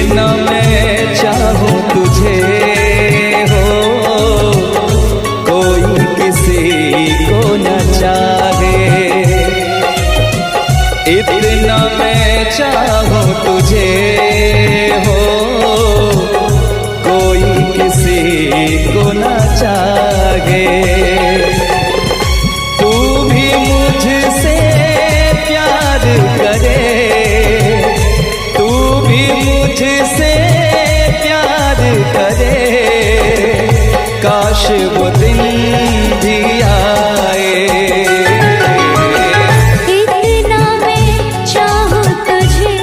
इतना मैं चाहूं तुझे हो, कोई किसी को न चाहे। इतना मैं चाहूं तुझे हो, कोई किसी को न चाहे। तू भी मुझसे प्यार करे, तू भी मुझसे प्यार करे, काश वो दिन भी आए। इतना मैं चाहूं तुझे,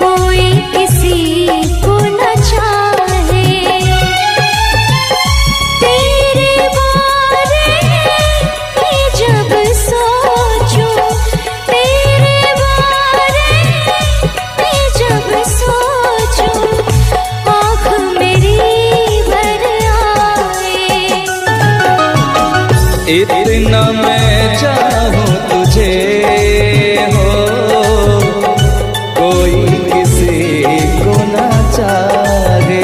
कोई किसी को न चाहे। तेरे बारे में जब सोचूं, तेरे बारे में जब सोचूं, आँख मेरी भर आए। इतना मैं चाहूं तुझे हो, कोई किसी को न चाहे।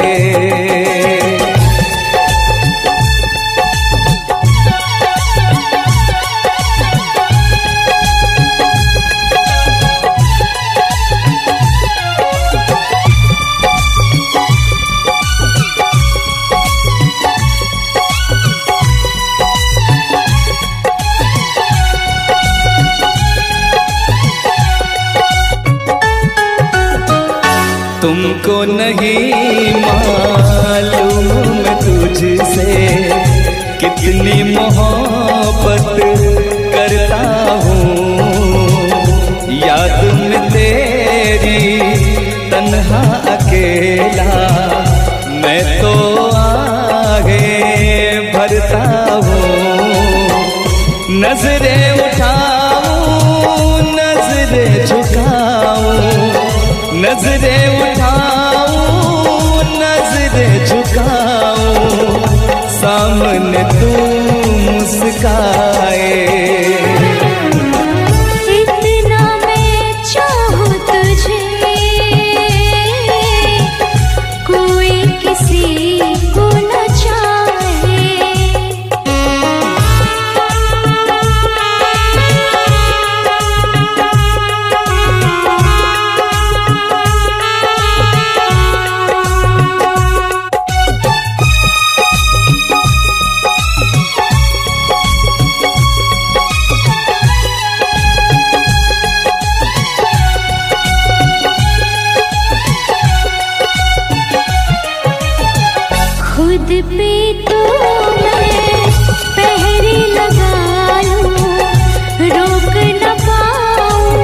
तुमको नहीं मालूम मैं तुझसे कितनी मोहब्बत करता हूँ। याद में तेरी तन्हा अकेला मैं तो आगे भरता हूँ। नजरें उठाऊं, नजरें झुकाऊं, नजरें उठाऊं, नजरें झुकाऊं, सामने तू मुस्काए। इतना मैं चाहूं तुझे, कोई किसी को न चाहे। खुद पे तो मैं पहरे लगा लूं, रोक न पाऊं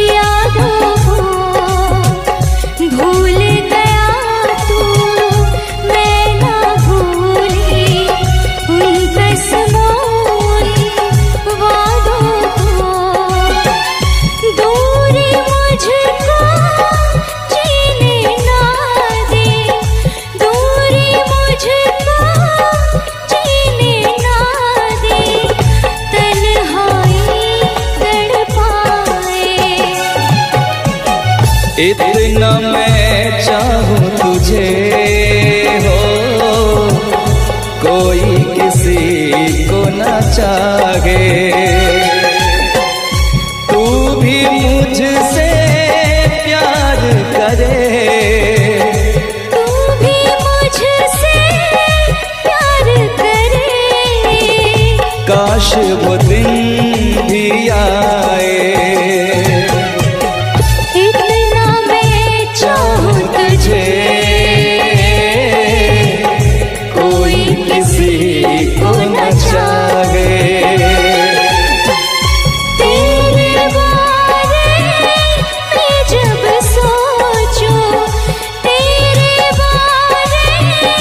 यादों को। भूल गया तू, मैं ना भूली उन कसमों वादों को। दूरी मुझको जीने ना दे, दूरी मुझको जीने ना दे, तन्हाई तड़पाए। इतना मैं चाहूं तुझे हो, कोई किसी को न चाहे। तू भी मुझसे प्यार करे, तू भी मुझसे प्यार करे, काश वो दिन भी आए। इतना मैं चाहूं तुझे, कोई किसी को न चाहे। तेरे बारे में जब सोचूं, तेरे बारे में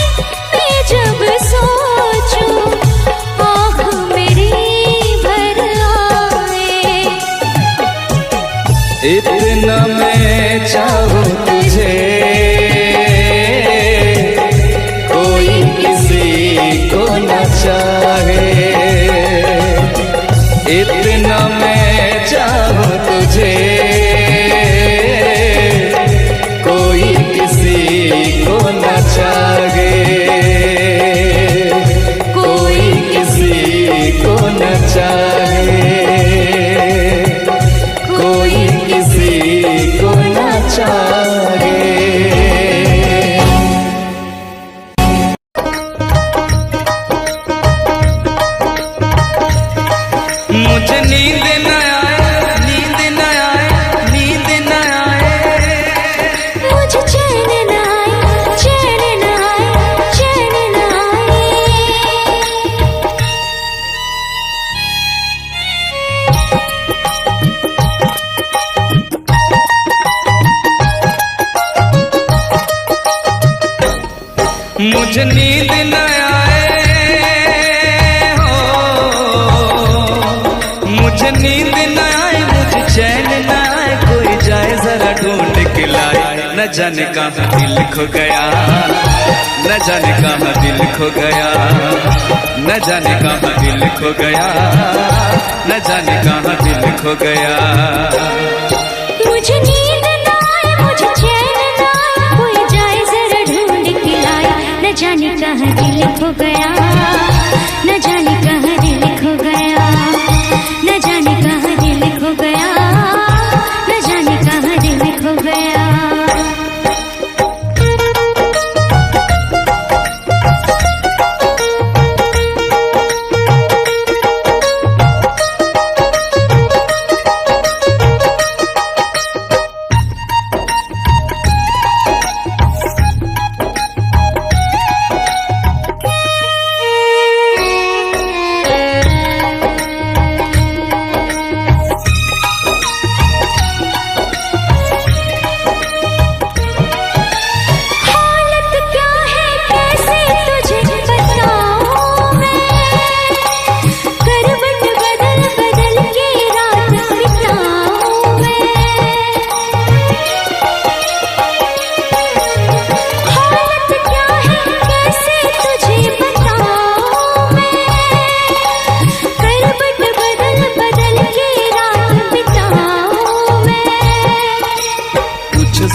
जब सोचूं, आँख मेरी भर आए। इतना मैं चाहूं तुझे, कोई किसी को न चाहे। जाने कहाँ दिल खो गया, न जाने कहाँ दिल खो गया, न जाने कहाँ दिल खो गया, न जाने कहाँ दिल खो गया। मुझे नींद ना आए, मुझे चैन ना आए, कोई जाए जरा ढूंढ के लाए, न जाने कहाँ दिल खो गया, न जाने कहाँ दिल खो गया, न जाने कहाँ दिल खो गया, न जाने कहाँ दिल खो गया।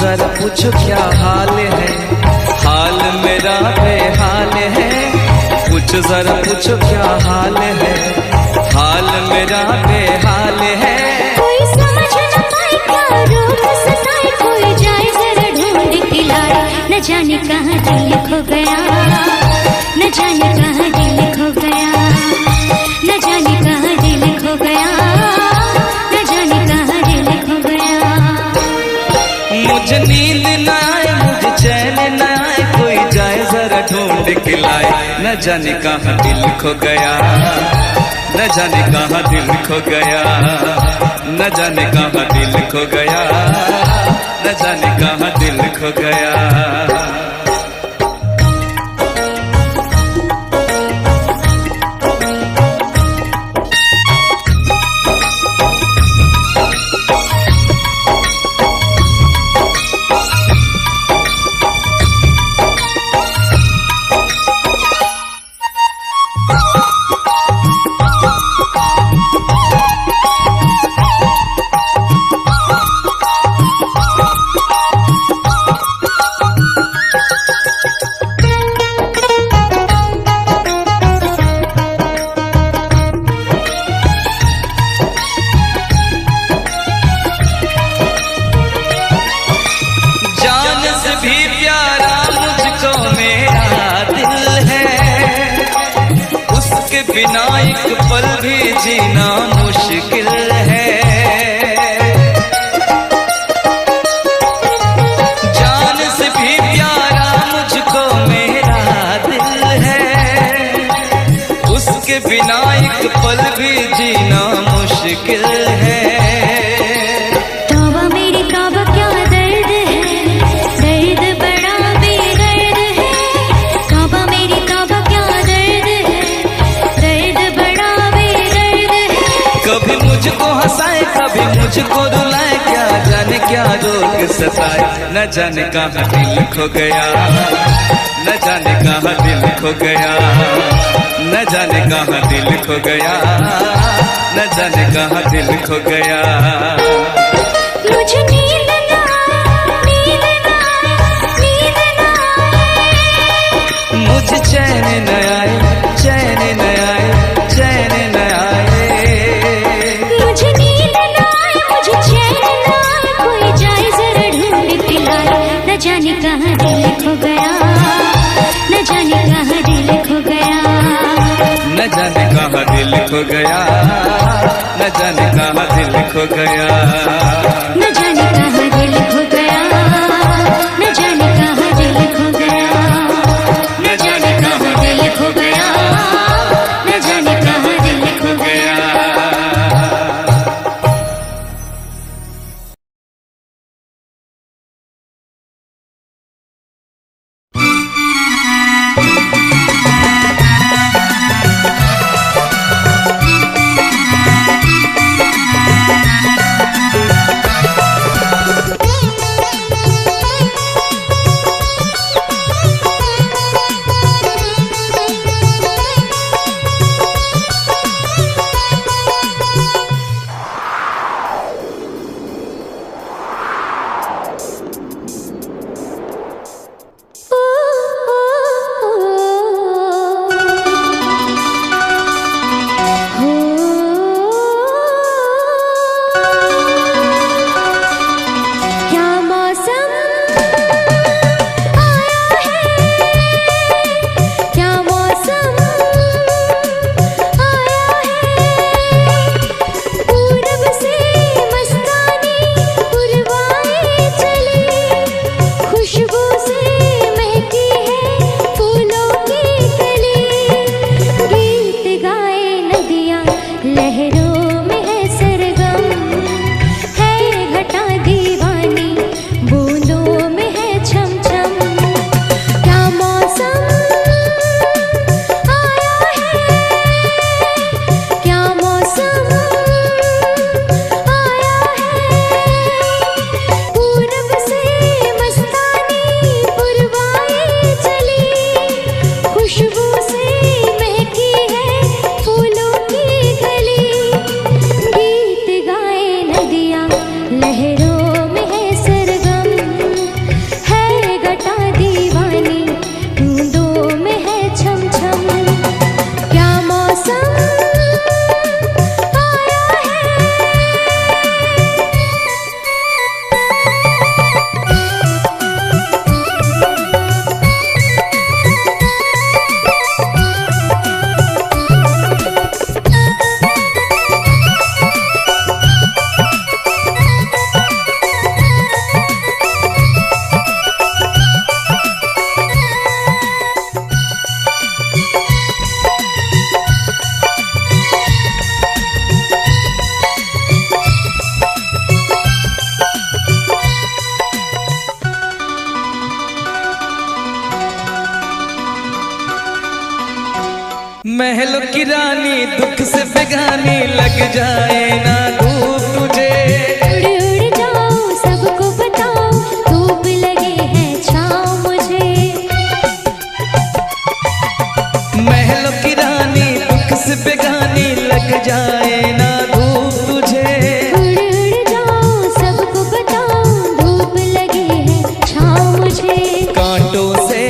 जरा पूछो क्या हाल है, हाल मेरा बेहाल है। पूछो जरा पूछो क्या हाल है, हाल मेरा बेहाल है। कोई समझ न पाए क्या रोग सताए, कोई जाए जरा ढूंढ के लाए, न जाने कहाँ दिल खो गया, न जाने कहाँ दिल खो गया, न जाने कहाँ दिल खो गया, न जाने कहाँ दिल खो गया। मुझे नींद न आए, मुझे चैन न आए, कोई जाए जरा ढूंढ के लाए, न जाने कहाँ दिल खो गया, न जाने कहाँ दिल खो गया, न जाने कहाँ दिल खो गया, न जाने कहाँ दिल खो गया। बिना एक पल भी जीना मुश्किल है, जान से भी प्यारा मुझको मेरा दिल है, उसके बिना एक पल भी जीना मुश्किल है। तौबा मेरी तौबा क्या दर्द है, दर्द बड़ा बेदर्द है। तौबा मेरी तौबा क्या दर्द है, दर्द बड़ा बेदर्द है। कभी मुझको हंसाए, कभी मुझको रुलाए, क्या जाने क्या रोग सताए, न जाने कहाँ दिल खो गया, न जाने कहाँ दिल खो गया, न जाने कहाँ दिल खो गया, न जाने कहाँ दिल खो गया। मुझे नींद ना आए, नींद ना आए, नींद ना आए, मुझे चैन न आए, चैन न आए, चैन न आए। मुझे नींद ना आए, मुझे चैन ना आए, कोई जाए जरा ढूंढ के लाए, न जाने कहाँ दिल खो गया, न जाने कहाँ दिल खो गया, न जाने कहाँ दिल खो गया, न जाने कहाँ दिल खो गया, न जाने कहाँ दिल खो गया, न जाने कहाँ दिल खो गया, न जाने कहाँ दिल खो गया, न जाने कहाँ दिल खो गया। महलों की रानी दुख से बेगानी लग जाए ना धूप तुझे। उड़ उड़ जाओ सबको बताओ धूप लगे है छाँव मुझे। महलों की रानी दुख से बेगानी लग जाए ना धूप तुझे। उड़ उड़ जाओ सबको बताओ धूप लगे है छाँव मुझे। कांटों से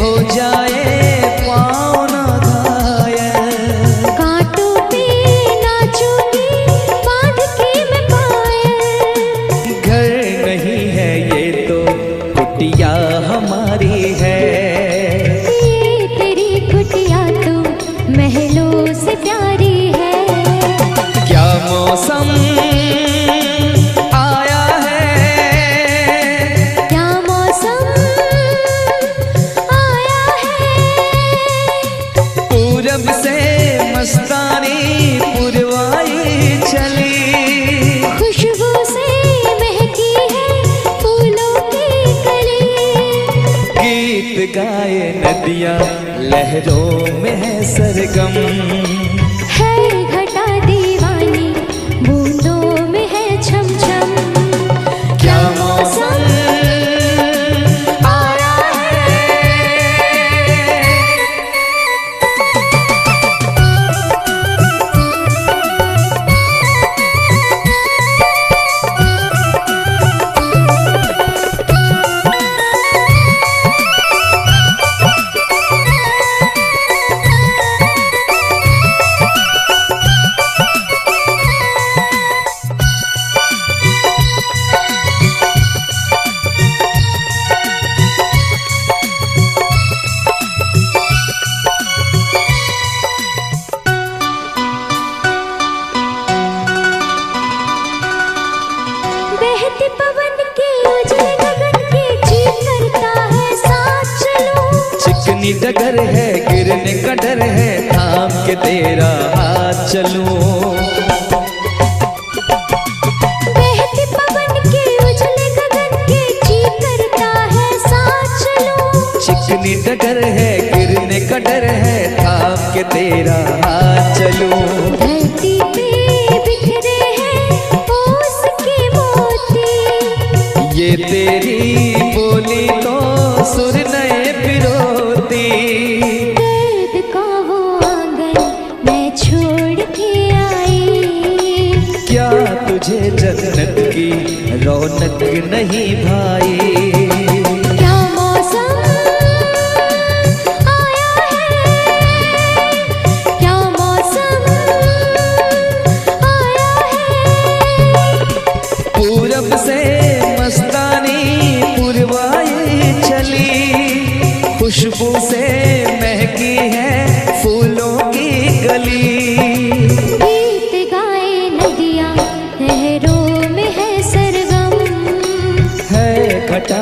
हो जाए पाँव ना घायल, कांटों पे नाचूंगी बांध के मैं पायल। घर नहीं है ये तो कुटिया हमारी है। ये तेरी कुटिया तो महलों से प्यारी है। क्या मौसम आया है, क्या मौसम आया है। पूरब से मस्तानी पुरवाई चली। खुशबू से महकी है फूलों की कली। गीत गाए नदियाँ लहरों में है सरगम। है घटा दीवानी बूंदों में है छम छम। क्या मौसम आया है। बहते पवन के उजले गगन के जी करता है साथ चलूं। चिकनी डगर है गिरने का डर है थाम के तेरा हाथ चलूं। बहते पवन के उजले गगन के जी करता है साथ चलूं। चिकनी डगर है गिरने का डर है थाम के तेरा हाथ चलूं। धरती पे बिखरे हैं ओस के मोती। ये तेरी बोली तो सुर नए पिरोती। दर्द का वो आंगन मैं छोड़ के आई। क्या तुझे जन्नत की रौनक नहीं भाई। क्या मौसम आया है। क्या मौसम आया है। पूरब से मस्तानी पुरवाई चली। खुशबू से महकी है फूलों की गली। गीत गाए नदियाँ लहरों में है सरगम। है घटा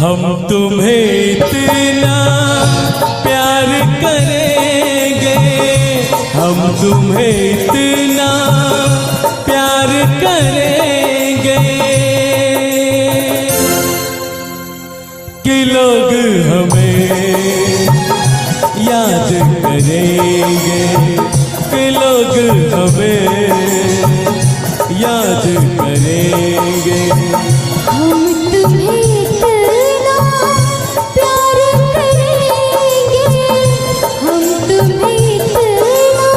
हम तुम्हें इतना प्यार करेंगे, हम तुम्हें इतना प्यार करेंगे कि लोग हमें याद करेंगे, कि लोग हमें याद करेंगे। हम तुम्हें इतना प्यार करेंगे, हम तुम्हें इतना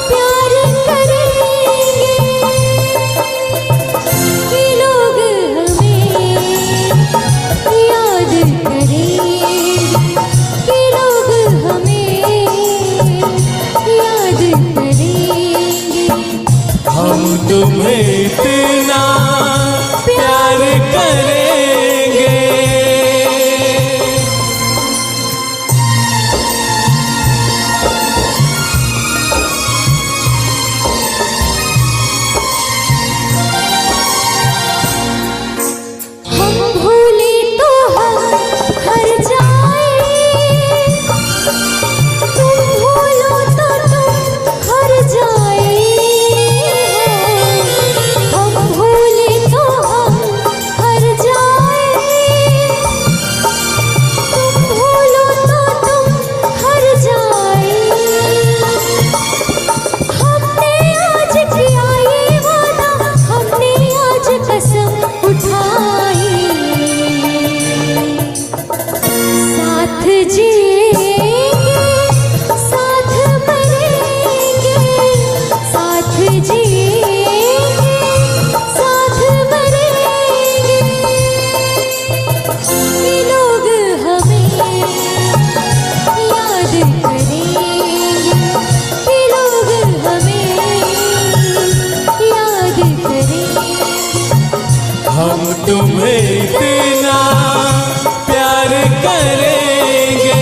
प्यार करेंगे कि लोग हमें याद करेंगे, कि लोग हमें याद करेंगे। हम तुम्हें इतना प्यार करेंगे। हम भूले तो हम हर जाए, तुम भूलो तो तुम हर जाए। हम भूले तो हम हर जाए, तुम भूलो तो तुम हर जाए। हमने आज किया ये वादा, हमने आज कसम उठाई, साथ जिएंगे साथ मरेंगे, साथ जिएंगे साथ मरेंगे कि लोग हमें याद करेंगे, कि लोग हमें याद करेंगे। हम तुम्हें इतना प्यार करेंगे।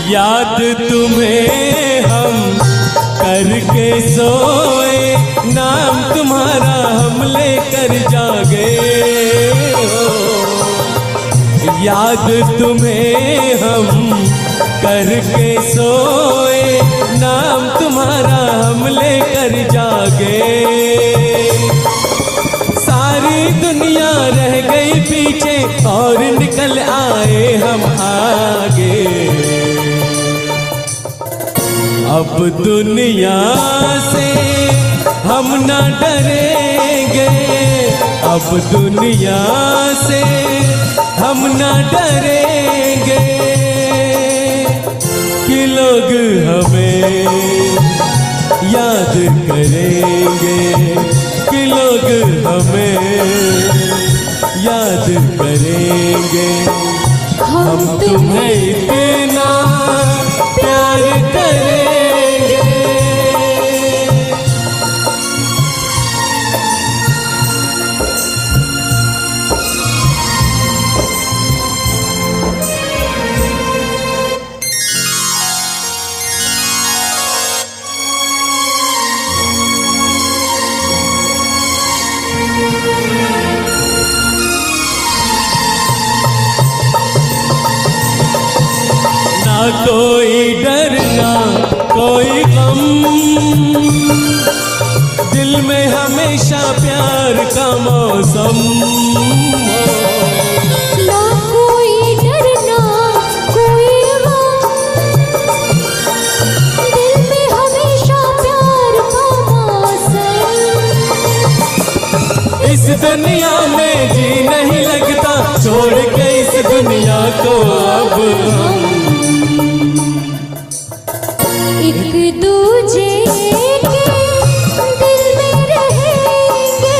याद तुम्हें हम करके सोए, नाम तुम्हारा हम लेकर जागे हो। याद तुम्हें हम करके सोए, नाम तुम्हारा हम लेकर जागे। सारी दुनिया रह गई पीछे और निकल आए हम आगे। अब दुनिया से हम न डरेंगे, अब दुनिया से हम न डरेंगे कि लोग हमें याद करेंगे, कि लोग हमें याद करेंगे। हम तुम्हें इतना प्यार करेंगे। ना कोई डर ना कोई गम, दिल में हमेशा प्यार का मौसम हो। ना कोई डर ना कोई गम, दिल में हमेशा प्यार का मौसम। इस दुनिया में जी नहीं लगता, छोड़ के इस दुनिया को अब हम एक दूजे के दिल में रहेंगे,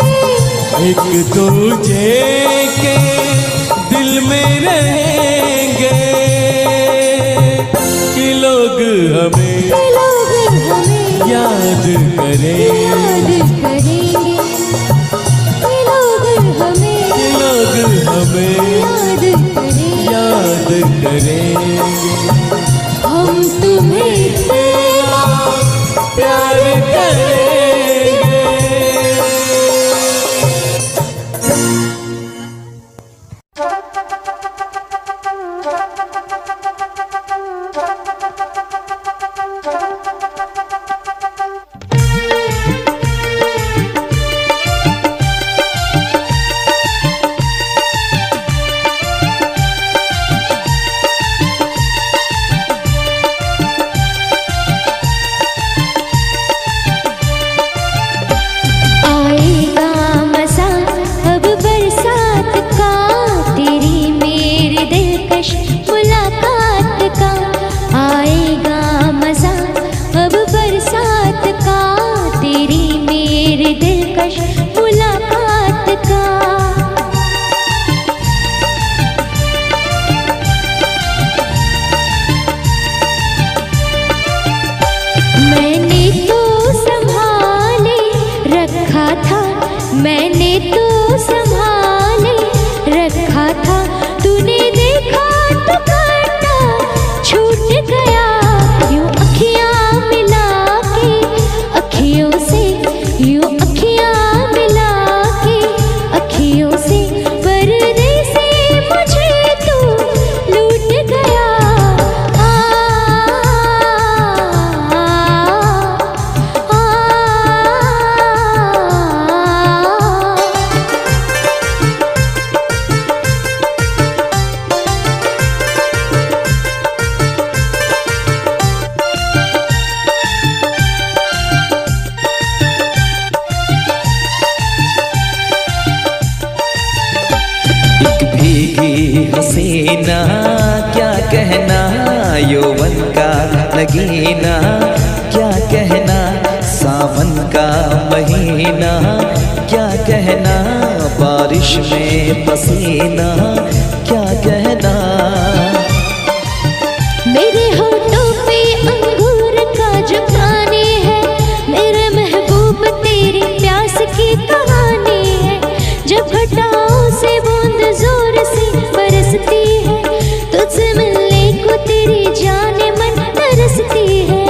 एक दूजे के दिल में रहेंगे कि लोग हमें याद करेंगे। करेंगे, मैंने तो संभाले रखा था, तूने देखा तो काटा छूट गया। यूं अखियां मिला के अखियों से, यूं अखियां मिला के अखियों से, पर्दे से मुझे तू लूट गया। हसीना क्या कहना, यौवन का नगीना क्या कहना, सावन का महीना क्या कहना, बारिश में पसीना क्या कहना। मेरे होठों पे अंगूर का जो पानी है, मेरे महबूब तेरी प्यास की कहानी है। जब घटाओं से बूंद जोर से बरसती है, तुझसे मिलने को तेरी जाने मन तरसती है।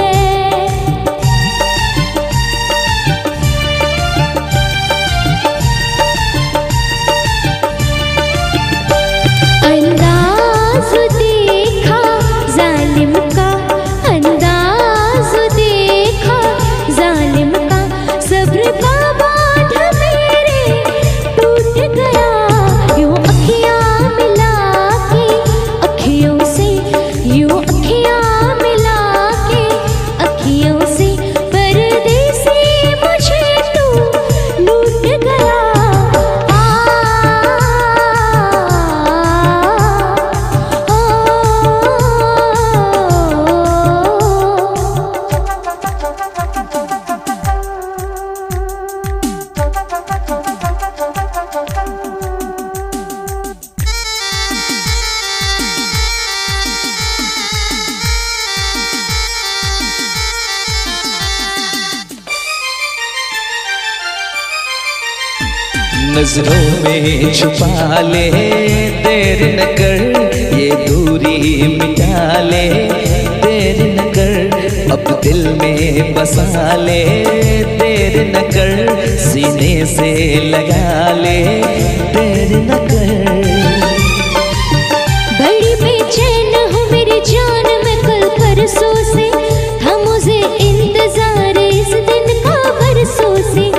अंदाज देखा जालिम का, अंदाज देखा जालिम का, सब्र का बांध मेरे टूट गया। यूं अखियां मिला के अखियों से, यूं अखियां मिला के अखियों से, पर्दे से मुझे तू लूट गया। नजरों में छुपा ले, देर न कर ये दूरी मिटा ले, देर न कर अब दिल में बसा ले, देर न कर सीने से लगा ले, देर न कर। बड़ी बेचैन हूँ मेरी जान मैं कल परसों से, था मुझे इंतजार इस दिन का बरसों से।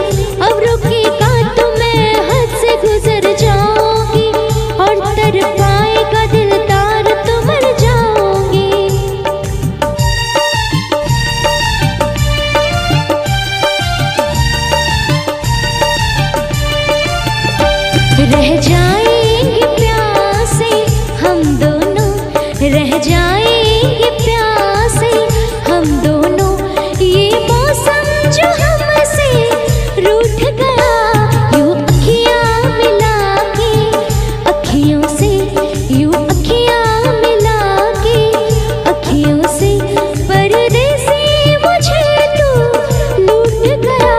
अब रुकेगा तो मैं हद से गुजर जाऊंगी, और तर पाएगा दिलदार तो मर जाऊंगी। रह जाएंगे प्यासे हम दोनों, रह जाएंगे प्यासे हम दोनों, ये मौसम जो हमसे रूठ गया। यूं अखियां मिला के अखियों से, यूं अखियां मिला के अखियों से, पर्दे से मुझे तू लूट गया।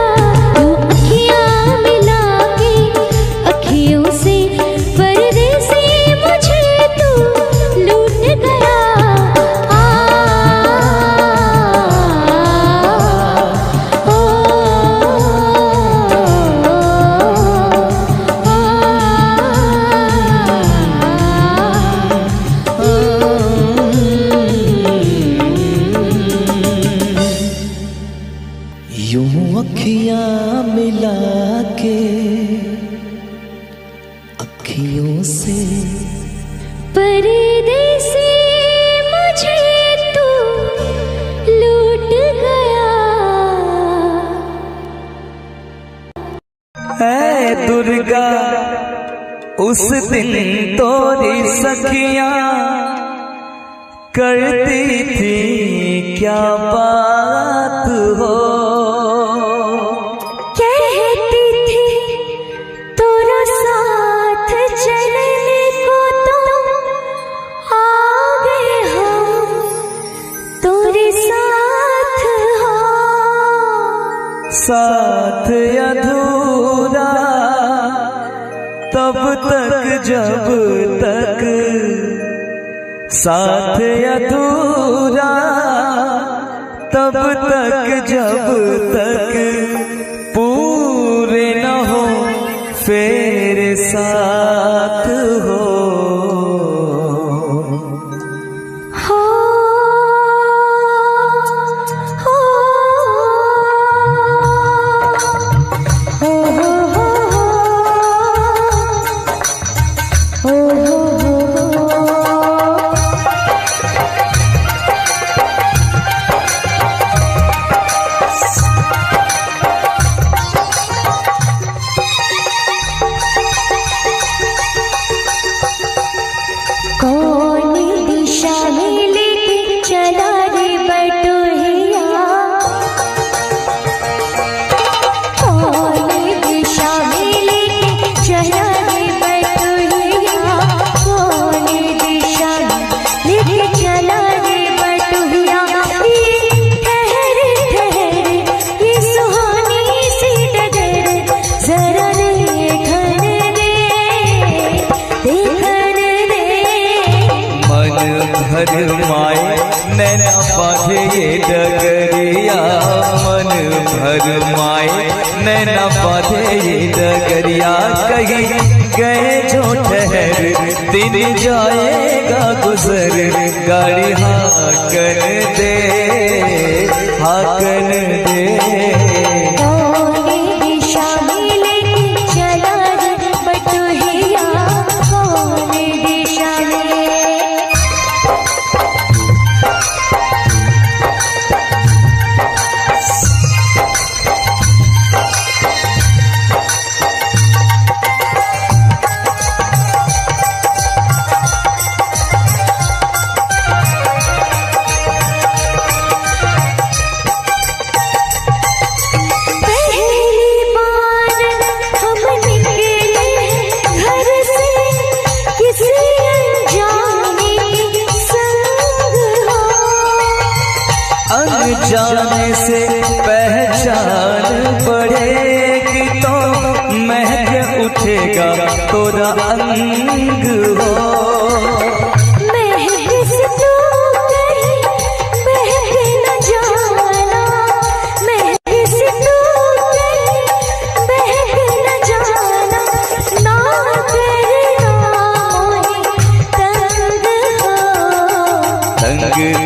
यूं अखियां मिला के अखियों से, पर्दे से मुझे तू लूट गया। यूं अखियां मिला के अखियों से, पर्दे से मुझे तू लूट गया। ऐ दुर्गा उस दिन तोरी सखियां करती थी क्या बात हो, कहती थी तेरा साथ चलने को तो आगे हम तेरे साथ हो। साथ अधूरा तब तक जब तक साथ अधूरा तब तक जब तक पूरे न हो फिर साथ हो। भर माए नैना बांधे ये डगरिया, मन भर माए नैना बांधे ये डगरिया। कहीं गए जो ठहर दिन जाएगा गुजर, गाड़ी हाकन दे हाकन दे। जाने से पहचान पड़ेगी तो महक उठेगा तोरा अंग हो।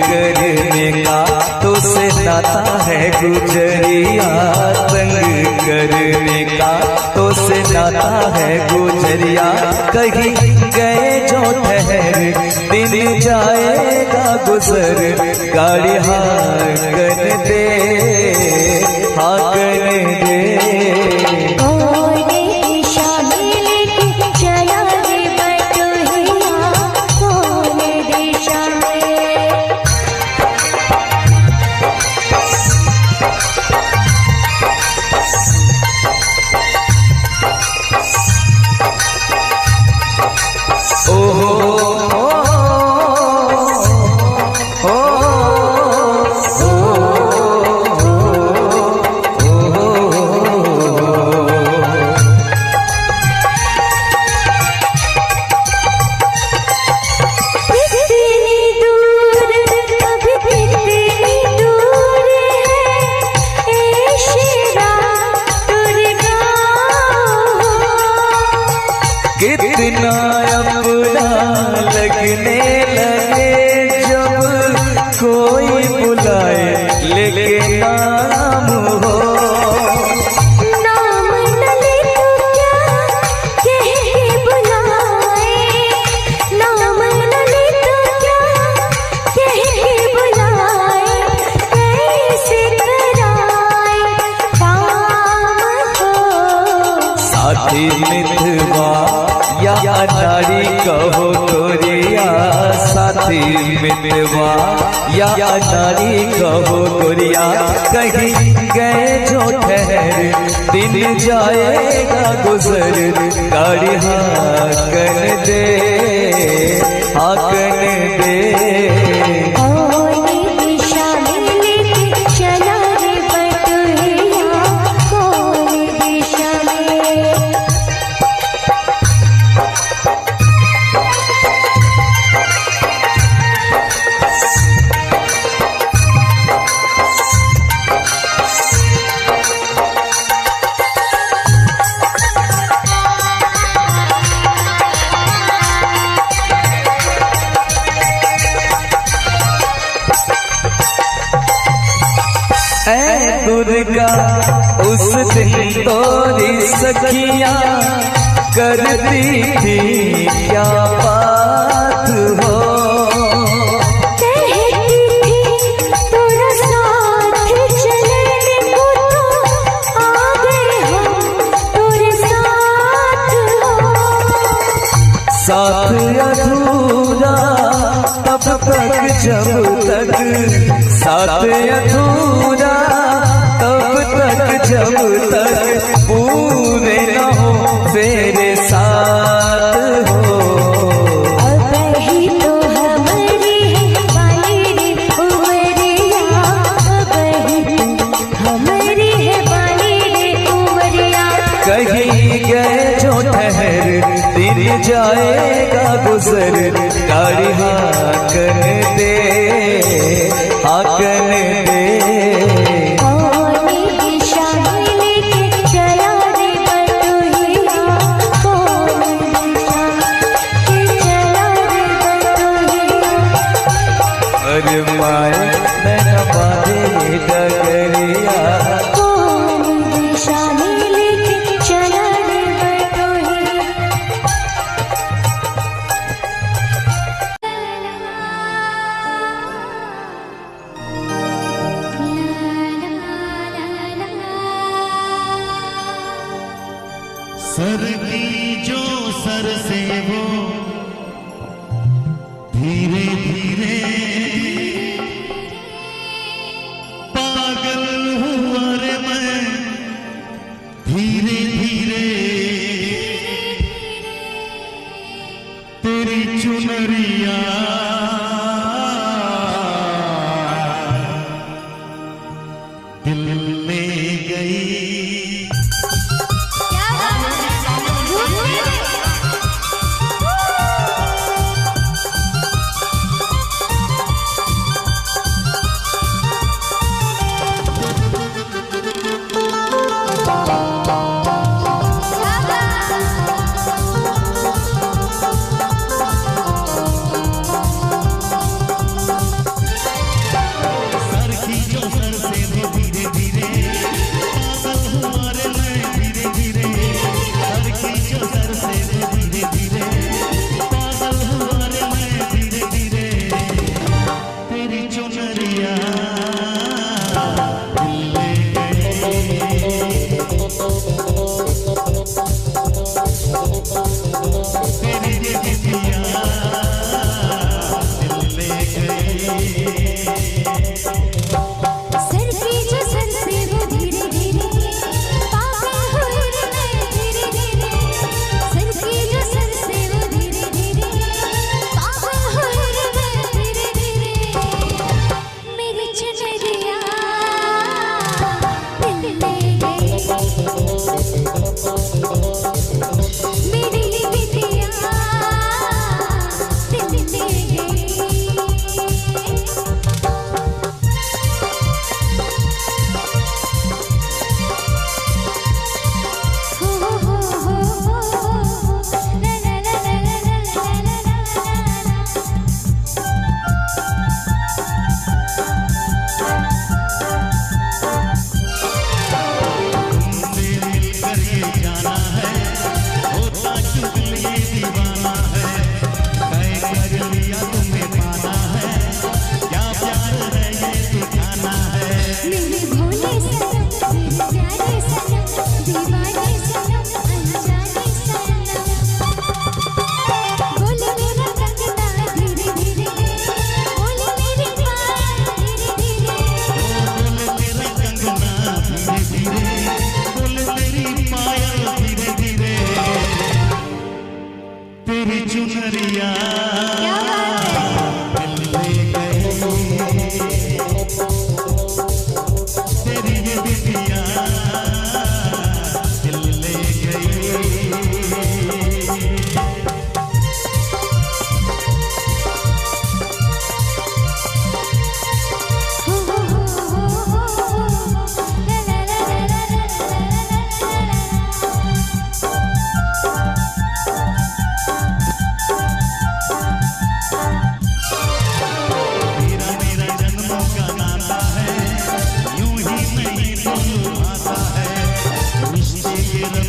करने का तो से नाता है गुजरिया, तंग करने का तो से नाता है गुजरिया। कहीं गए जो ठहर दिन जाएगा गुजर, गाड़ी हाकन दे हाकन दे। कितना अपना लगने लगे जब कोई बुलाए लेके नाम हो। नाम न ले तो क्या कह के बुलाए, नाम न ले तो क्या कह के बुलाए। कैसे कराए काम हो साथी मितवा या नारी कहो गोरिया, साथी मितवा या नारी कहो गोरिया। कहीं गए जो ठहर दिन जाएगा गुजर, गाड़ी हाकन दे हाकन दे। दिशा में लेके चला रे बटुरिया, क्या उस दिन तोरी सखियां करती थी क्या बात हो। साथ अधूरा तब तक जब तक, साथ अधूरा तब तक जब तक पूरे न हो तेरे साथ हो। अब ही तो हमारी है वाली रे उमरिया, अब ही तो हमारी है वाली रे उमरिया। कहीं गए जो ठहर दिन जाएगा गुजर, गाड़ी हाकन दे हाकन दे। कौन दिशा में लेके चला रे बटोहिया, कौन दिशा में चला रे बटोहिया। अरे माए नैना बांधे डगरिया, कौन दिशा में लेके चला रे बटोहिया। सर की जो सर से वो धीरे धीरे पागल हुआ रे मैं, धीरे धीरे तेरी चुनरिया दिल ले गई।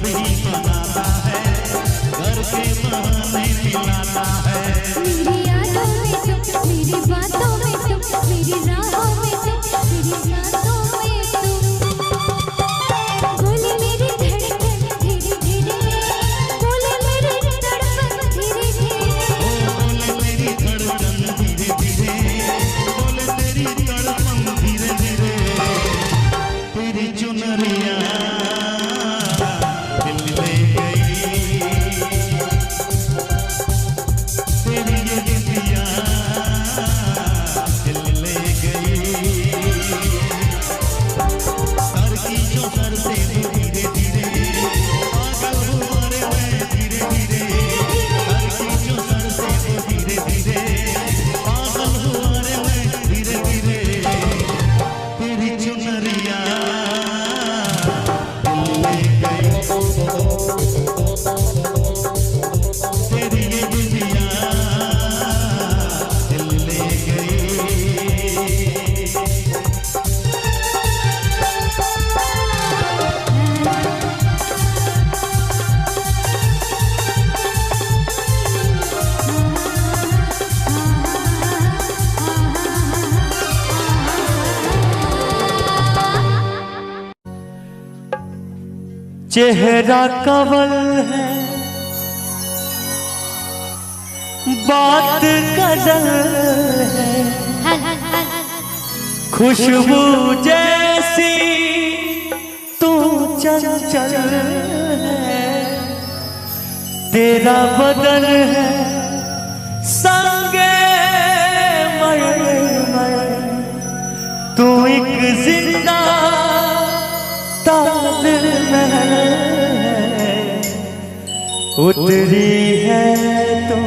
ही बनाता है, घर के बहाने मिलाता है। मेरी यादों में तुम, मेरी बातों में तुम, मेरी राहों में तुम, मेरी सांसों में तुम। बोले मेरी धड़कन धीरे धीरे, बोले मेरी तड़पन धीरे धीरे। बोले मेरी धड़कन धीरे धीरे, बोले तेरी तड़पन धीरे धीरे। तेरी चुनरिया दिल ले गई, तेरी ये बिंदिया दिल ले गई। सर की जो सर से धीरे धीरे, पागल हुआ रे मैं धीरे धीरे। सर की जो सर से धीरे धीरे, पागल हुआ रे मैं धीरे धीरे। तेरी चुनरिया दिल ले गई, तेरी ये बिंदिया दिल ले गई। चेहरा कवल है, बात गजल है, खुशबू जैसी तू चंचल है। तेरा बदन है संगे मरमर, तू एक जिंदा ताजमहल है। उतरी है तो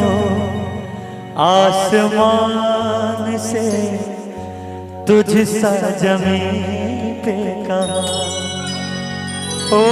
आसमान से, तुझ सा जमीन पे कहाँ। ओ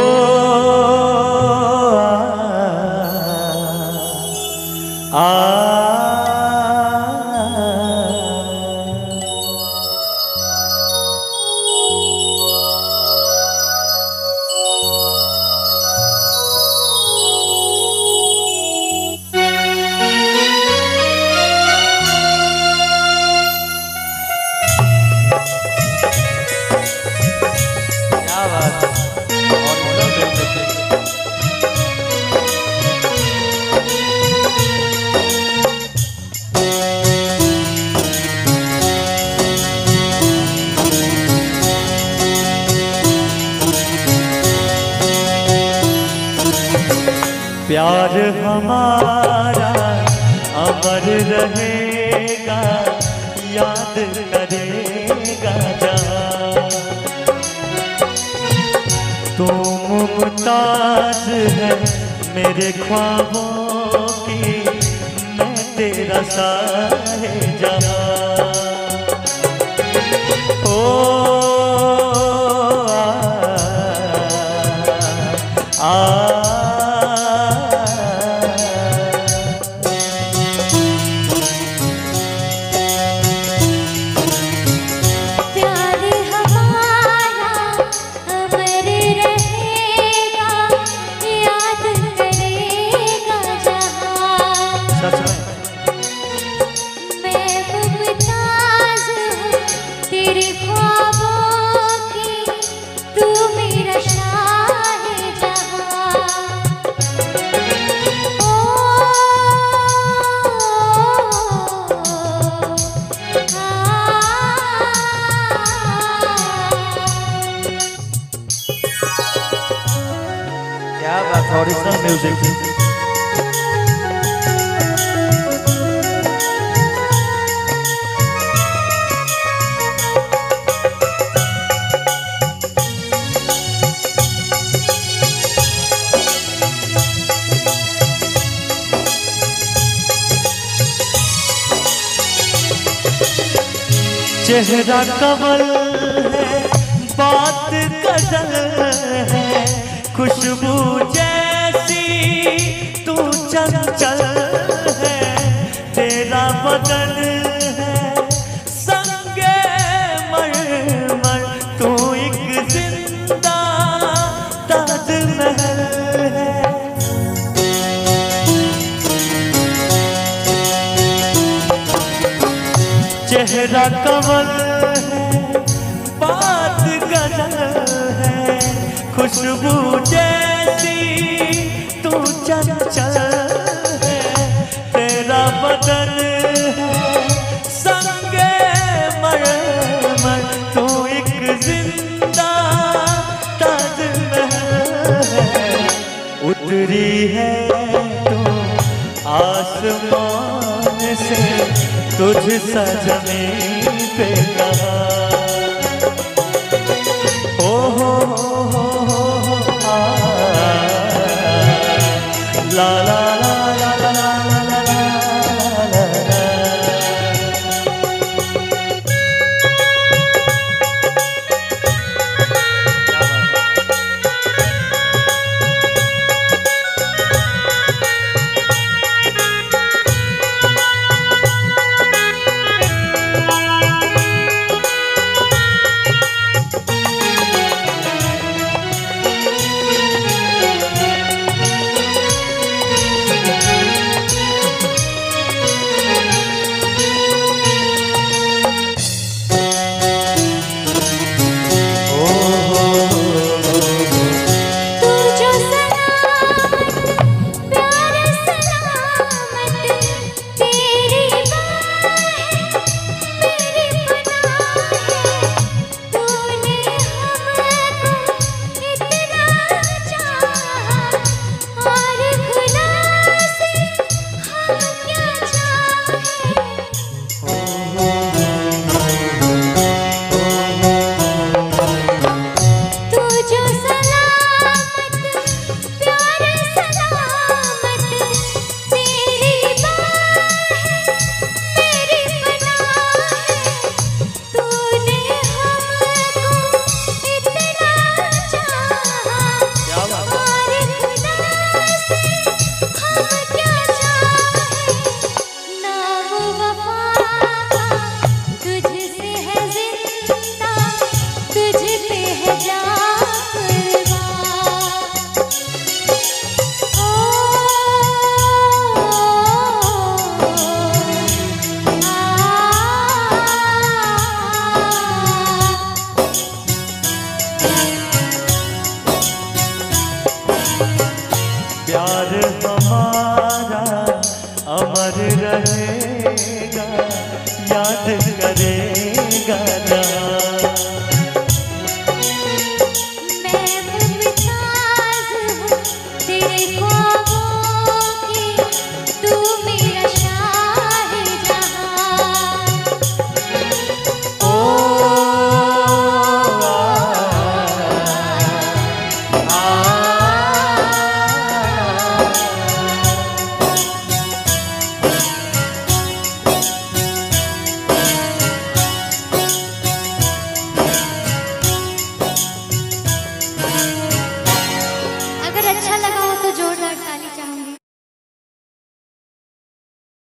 क्या बात है। प्यार हमारा अमर रहेगा, याद करेगा जहाँ। तू मुमताज है मेरे ख्वाबों की, मैं तेरा साहिबजादा। ओ प्यार हमारा अमर रहेगा, याद करेगा जहाँ। सच में मैं मुमताज हूँ तेरे ख्वाबों की, तू मेरा शाहिजहाँ। क्या बात है, ओरिजिनल म्यूजिक। चेहरा कमल है, बात गजल है, खुशबू जैसी तू चंचल है। तेरा बदन है संगे मरमर, तू एक जिंदा ताजमहल चेहरा कमल है, बात गजल है, खुशबू जैसी तू चंचल है, तेरा बदन है संगे मरमर, तू एक जिंदा ताजमहल है, उतरी है तू आसमान से, तुझ सा जमीन पे कहा। ओ हो आ, ला ला ला ला ला ला ला ला ला ला। प्यार हमारा अमर रहेगा, याद करे